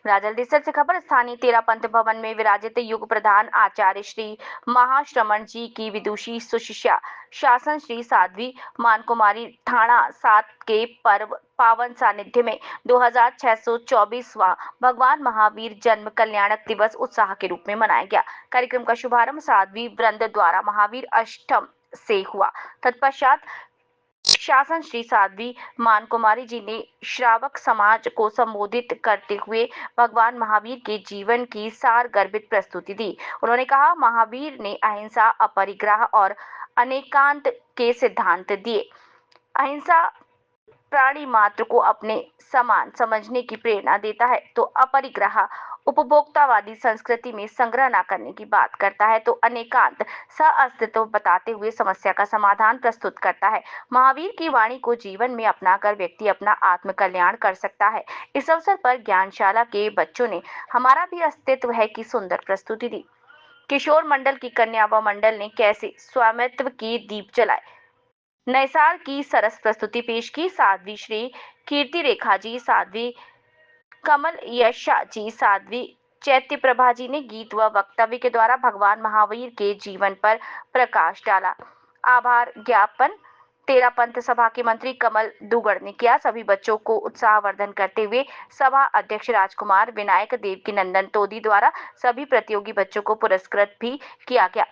राजलदेसर से खबर स्थानीय तेरापंथ भवन में विराजित युग प्रधान आचार्य श्री महाश्रमण जी की विदुषी सुशिष्या शासन श्री साध्वी मानकुमारी थाना 7 के पर्व पावन सानिध्य में 2624वां भगवान महावीर जन्म कल्याणक दिवस उत्साह के रूप में मनाया गया। कार्यक्रम का शुभारंभ साध्वी वृंद द्वारा महावीर अष्टम से हुआ। तत्पश्चात शासन श्री साध्वी मानकुमारी जी ने श्रावक समाज को संबोधित करते हुए भगवान महावीर के जीवन की सार गर्भित प्रस्तुति दी। उन्होंने कहा, महावीर ने अहिंसा, अपरिग्रह और अनेकांत के सिद्धांत दिए। अहिंसा प्राणी मात्र को अपने समान समझने की प्रेरणा देता है, तो अपरिग्रह उपभोक्तावादी संस्कृति में संग्रह न करने की बात करता है, तो अनेकांत सह-अस्तित्व बताते हुए समस्या का समाधान प्रस्तुत करता है। महावीर की वाणी को जीवन में अपनाकर व्यक्ति अपना आत्म कल्याण कर सकता है। इस अवसर पर ज्ञानशाला के बच्चों ने हमारा भी अस्तित्व है की सुंदर प्रस्तुति दी। किशोर मंडल की कन्या व मंडल ने कैसे स्वामित्व की दीप जलाए, नए साल की सरस प्रस्तुति पेश की। साध्वी श्री कीर्ति रेखा जी, साध्वी कमल यशा जी, साध्वी चैत्य प्रभा जी ने गीत व वक्तव्य के द्वारा भगवान महावीर के जीवन पर प्रकाश डाला। आभार ज्ञापन तेरापंथ सभा के मंत्री कमल दुगड़ ने किया। सभी बच्चों को उत्साहवर्धन करते हुए सभा अध्यक्ष राजकुमार विनायक देवकी नंदन तोदी द्वारा सभी प्रतियोगी बच्चों को पुरस्कृत भी किया गया।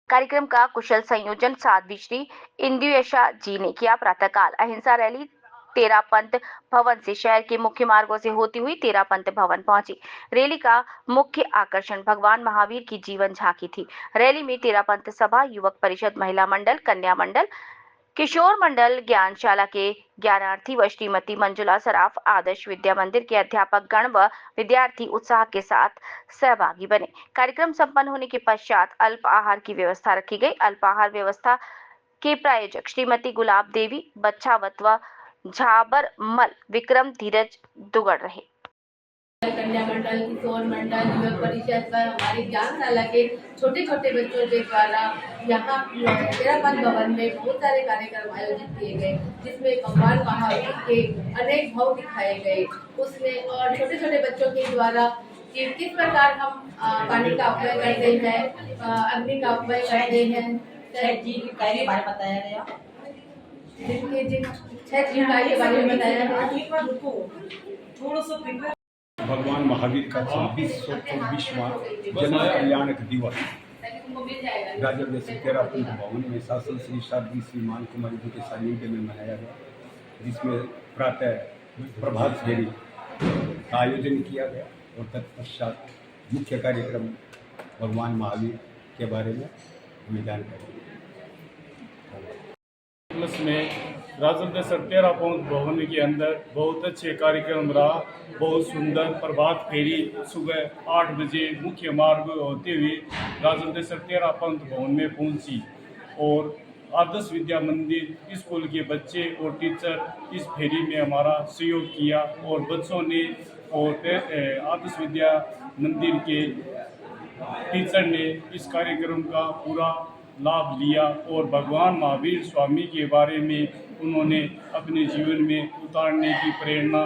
कार्यक्रम का कुशल संयोजन साध्वी श्री इंदुयशा जी ने किया। प्रातःकाल अहिंसा रैली तेरापंथ भवन से शहर के मुख्य मार्गों से होती हुई तेरापंथ भवन पहुंची। रैली का मुख्य आकर्षण भगवान महावीर की जीवन झांकी थी। रैली में तेरापंथ सभा, युवक परिषद, महिला मंडल, कन्या मंडल, किशोर मंडल, ज्ञानशाला के ज्ञानार्थी व श्रीमती मंजुला सराफ, आदर्श विद्या मंदिर के अध्यापक गण व विद्यार्थी उत्साह के साथ सहभागी बने। कार्यक्रम संपन्न होने के पश्चात अल्प आहार की व्यवस्था रखी गई। अल्पाहार व्यवस्था के प्रायोजक श्रीमती गुलाब देवी बच्छावत व झाबरमल विक्रम धीरज दुगड़ रहे। कन्या मंडल, किशोर मंडल, युवक परिषद व हमारी ज्ञानशाला के छोटे छोटे बच्चों के द्वारा यहाँ तेरापंथ भवन में बहुत सारे कार्यक्रम आयोजित किए गए, जिसमें भगवान महावीर के अनेक भाव दिखाए गए। उसमें और छोटे छोटे बच्चों के द्वारा कि किस प्रकार हम पानी का अपव्यय करते हैं, अग्नि का अपव्यय करते हैं, बताया गया। जिन 6 के बारे में बताया गया। भगवान महावीर का 2624वां जन्म कल्याणक दिवस राजलदेसर तेरापंथ भवन में शासन श्री साध्वी श्री मानकुमारी जी के सानिध्य में मनाया गया, जिसमें प्रातः प्रभात फेरी का आयोजन किया गया और तत्पश्चात मुख्य कार्यक्रम भगवान महावीर के बारे में हमें जानकारी में राजलदेसर तेरापंथ भवन के अंदर बहुत अच्छे कार्यक्रम रहा। बहुत सुंदर प्रभात फेरी सुबह 8 बजे मुख्य मार्ग होते हुए राजलदेसर तेरापंथ भवन में पहुंची और आदर्श विद्या मंदिर स्कूल के बच्चे और टीचर इस फेरी में हमारा सहयोग किया और बच्चों ने और आदर्श विद्या मंदिर के टीचर ने इस कार्यक्रम का पूरा लाभ लिया और भगवान महावीर स्वामी के बारे में उन्होंने अपने जीवन में उतारने की प्रेरणा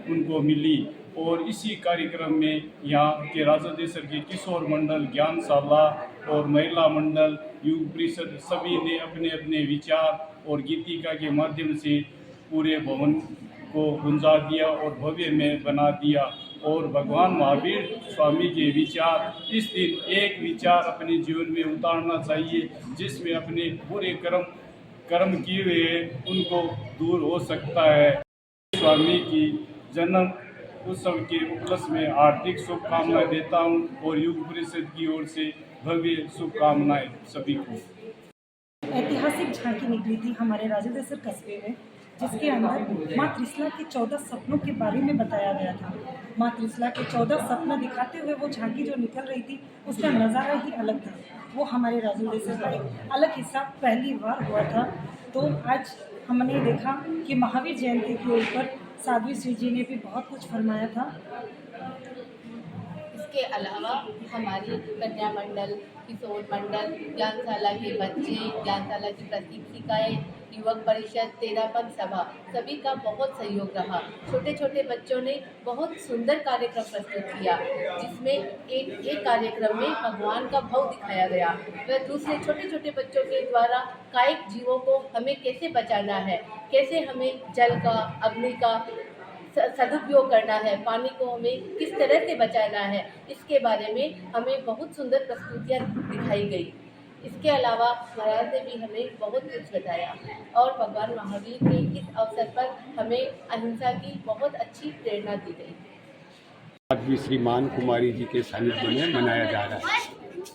उनको मिली। और इसी कार्यक्रम में यहाँ के राजलदेसर के किशोर मंडल, ज्ञानशाला और महिला मंडल, युग परिषद सभी ने अपने अपने विचार और गीतिका के माध्यम से पूरे भवन को गुंजा दिया और भव्य में बना दिया। और भगवान महावीर स्वामी के विचार, इस दिन एक विचार अपने जीवन में उतारना चाहिए जिसमें अपने बुरे कर्म किए हुए उनको दूर हो सकता है। स्वामी की जन्म उत्सव के उपलक्ष्य में हार्दिक शुभकामनाएं देता हूं और युग परिषद की ओर से भव्य शुभकामनाएं सभी को। ऐतिहासिक झांकी निकली थी हमारे राजलदेसर कस्बे में, जिसके अंदर माँ त्रिशला के 14 सपनों के बारे में बताया गया था। माँ त्रिशला के 14 सपना दिखाते हुए वो झांकी जो निकल रही थी उसका नज़ारा ही अलग था। वो हमारे राजलदेसर का एक अलग हिस्सा पहली बार हुआ था। तो आज हमने देखा कि महावीर जयंती के ऊपर साध्वी श्री जी ने भी बहुत कुछ फरमाया था। इसके अलावा हमारी कन्या मंडल, किशोर मंडल, ज्ञानशाला के बच्चे, ज्ञानशाला की प्रशिक्षिकाएँ, युवक परिषद, तेरापंथ सभा सभी का बहुत सहयोग रहा। छोटे छोटे बच्चों ने बहुत सुंदर कार्यक्रम प्रस्तुत किया, जिसमें एक कार्यक्रम में भगवान का भाव दिखाया गया। वह दूसरे छोटे छोटे बच्चों के द्वारा कायिक जीवों को हमें कैसे बचाना है, कैसे हमें जल का, अग्नि का सदुपयोग करना है, पानी को हमें किस तरह से बचाना है, इसके बारे में हमें बहुत सुंदर प्रस्तुतियाँ दिखाई गई। इसके अलावा महाराज ने भी हमें बहुत कुछ बताया और भगवान महावीर के इस अवसर पर हमें अहिंसा की बहुत अच्छी प्रेरणा दी गई। आज भी श्री मान कुमारी जी के सानिध्य में मनाया जा रहा है।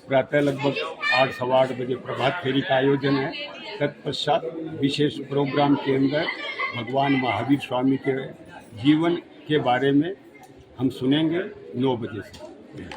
प्रातः लगभग 8 सवा 8 बजे प्रभात फेरी का आयोजन है। तत्पश्चात विशेष प्रोग्राम के अंदर भगवान महावीर स्वामी के जीवन के बारे में हम सुनेंगे 9 बजे से।